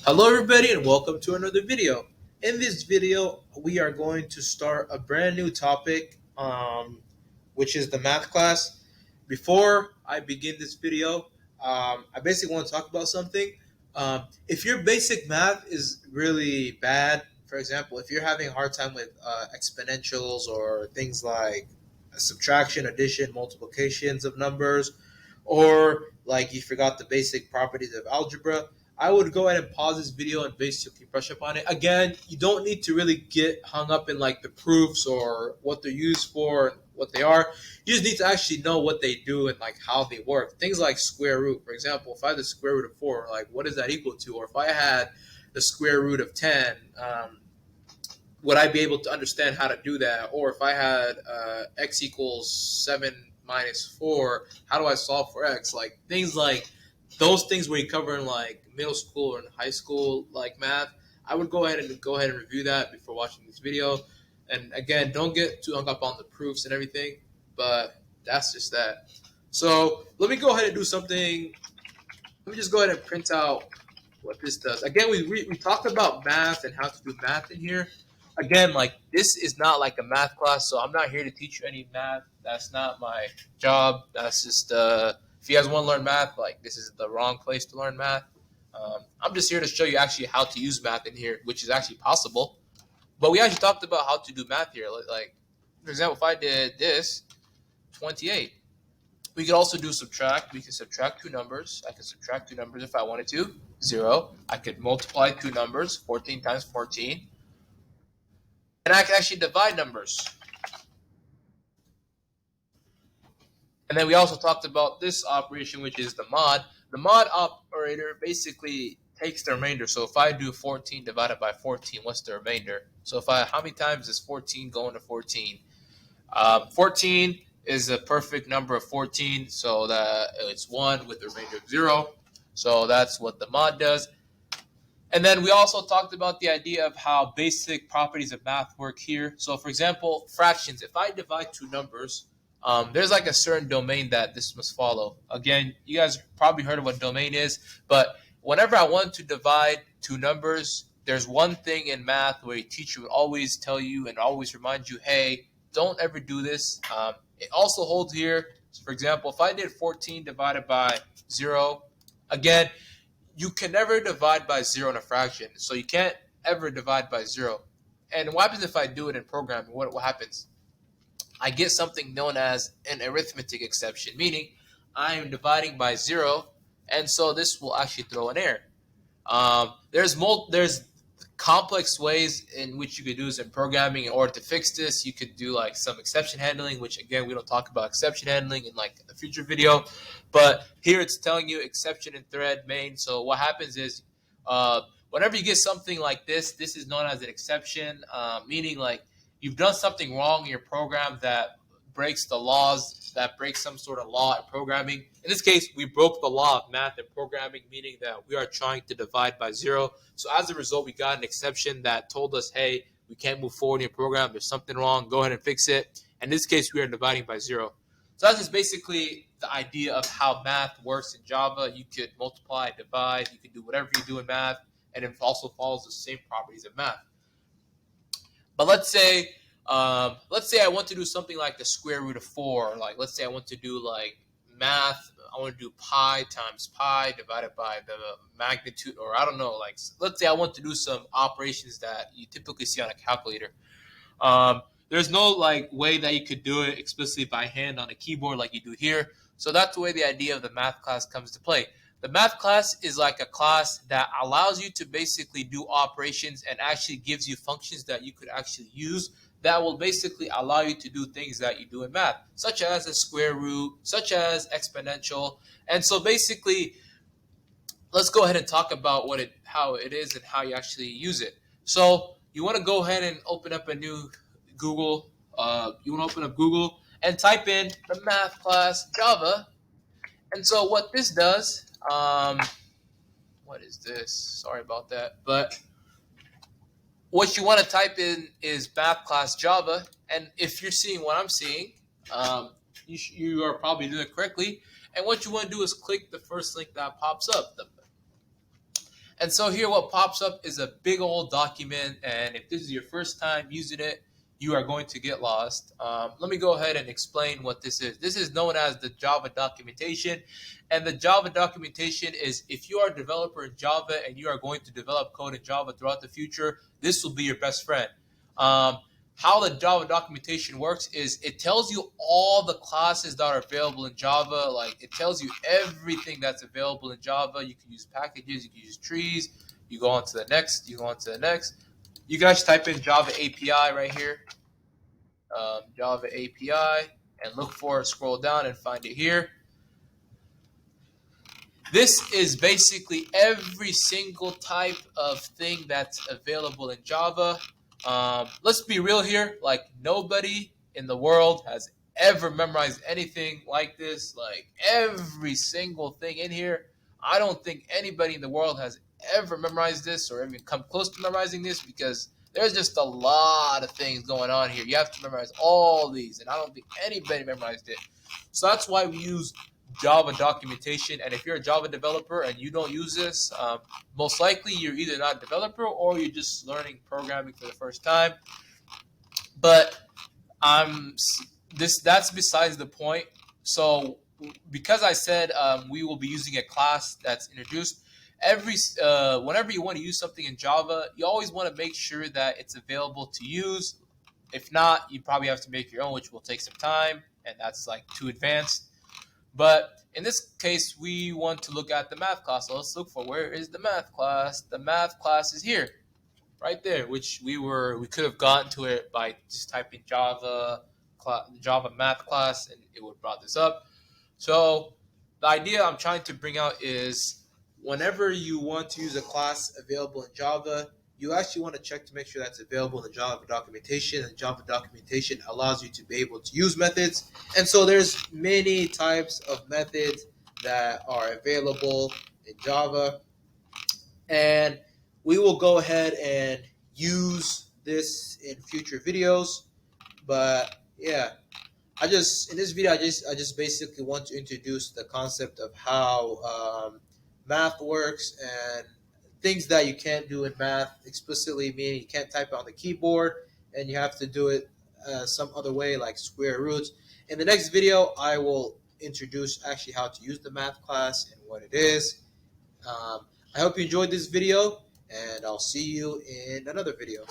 Hello everybody and welcome to another video. In this video, we are going to start a brand new topic, which is the math class. Before I begin this video, I basically want to talk about something. If your basic math is really bad, for example, if you're having a hard time with exponentials or things like subtraction, addition, multiplications of numbers, or like you forgot the basic properties of algebra, I would go ahead and pause this video and basically brush up on it. Again, you don't need to really get hung up in like the proofs or what they're used for and what they are. You just need to actually know what they do and like how they work. Things like square root, for example, if I had the square root of 4, like what is that equal to? Or if I had the square root of 10, would I be able to understand how to do that? Or if I had x equals 7 minus 4, how do I solve for x? Like things like those things where you cover in like middle school or in high school like math, I would go ahead and review that before watching this video. And again, don't get too hung up on the proofs and everything, but that's just that. So let me go ahead and do something. Let me just go ahead and print out what this does. Again, we talked about math and how to do math in here. Again, like this is not like a math class, so I'm not here to teach you any math. That's not my job. That's just if you guys want to learn math, like this is the wrong place to learn math. I'm just here to show you actually how to use math in here, which is actually possible. But we actually talked about how to do math here. Like for example, if I did this, 28. We could also do subtract. We can subtract two numbers. I can subtract two numbers if I wanted to. 0. I could multiply two numbers, 14 times 14. And I can actually divide numbers. And then we also talked about this operation, which is the mod. The mod operator basically takes the remainder. So if I do 14 divided by 14, what's the remainder? So how many times is 14 going to 14? 14 is a perfect number of 14, so that it's 1 with the remainder of 0. So that's what the mod does. And then we also talked about the idea of how basic properties of math work here. So for example, fractions. If I divide two numbers, there's like a certain domain that this must follow. Again, you guys probably heard of what domain is, but whenever I want to divide two numbers, there's one thing in math where a teacher would always tell you and always remind you, hey, don't ever do this. It also holds here. So for example, if I did 14 divided by 0, again, you can never divide by 0 in a fraction. So you can't ever divide by 0. And what happens if I do it in programming? What happens? I get something known as an arithmetic exception, meaning I am dividing by 0, and so this will actually throw an error. There's complex ways in which you could do this in programming. In order to fix this, you could do like some exception handling, which again we don't talk about exception handling in like a future video, but here it's telling you exception in thread main. So what happens is whenever you get something like this is known as an exception, meaning like you've done something wrong in your program that breaks the laws, that breaks some sort of law in programming. In this case, we broke the law of math and programming, meaning that we are trying to divide by 0. So as a result, we got an exception that told us, hey, we can't move forward in your program. There's something wrong. Go ahead and fix it. In this case, we are dividing by 0. So that's just basically the idea of how math works in Java. You could multiply, divide. You can do whatever you do in math, and it also follows the same properties of math. But let's say I want to do something like the square root of 4. Like let's say I want to do like math. I want to do pi times pi divided by the magnitude, or I don't know. Like let's say I want to do some operations that you typically see on a calculator. There's no like way that you could do it explicitly by hand on a keyboard like you do here. So that's the way the idea of the math class comes to play. The math class is like a class that allows you to basically do operations and actually gives you functions that you could actually use that will basically allow you to do things that you do in math, such as a square root, such as exponential. And so basically, let's go ahead and talk about how it is and how you actually use it. So you want to go ahead and open up a new Google. You want to open up Google and type in the math class Java. And so what this does, what is this? Sorry about that. But what you want to type in is math class Java. And if you're seeing what I'm seeing, you are probably doing it correctly. And what you want to do is click the first link that pops up. And so here what pops up is a big old document, and if this is your first time using it, you are going to get lost. Let me go ahead and explain what this is. This is known as the Java documentation, and the Java documentation is if you are a developer in Java and you are going to develop code in Java throughout the future, this will be your best friend. Um, how the Java documentation works is it tells you all the classes that are available in Java. Like it tells you everything that's available in Java. You can use packages, you can use trees. You go on to the next, you go on to the next. You can actually type in Java API right here, Java API, and look for it, scroll down and find it here. This is basically every single type of thing that's available in Java. Let's be real here. Like nobody in the world has ever memorized anything like this. Like every single thing in here. I don't think anybody in the world has ever memorized this or even come close to memorizing this because there's just a lot of things going on here. You have to memorize all these, and I don't think anybody memorized it. So that's why we use Java documentation. And if you're a Java developer and you don't use this, most likely you're either not a developer or you're just learning programming for the first time. But that's besides the point. So because I said we will be using a class that's introduced, whenever you want to use something in Java, you always want to make sure that it's available to use. If not, you probably have to make your own, which will take some time, and that's like too advanced. But in this case, we want to look at the math class. So let's look for where is the math class. The math class is here, right there, which we could have gotten to it by just typing Java math class, and it would have brought this up. So the idea I'm trying to bring out is whenever you want to use a class available in Java, you actually want to check to make sure that's available in the Java documentation. And Java documentation allows you to be able to use methods. And so there's many types of methods that are available in Java. And we will go ahead and use this in future videos. But yeah, in this video I just basically want to introduce the concept of how math works and things that you can't do in math explicitly, meaning you can't type it on the keyboard and you have to do it some other way like square roots. In the next video I will introduce actually how to use the math class and what it is. I hope you enjoyed this video, and I'll see you in another video.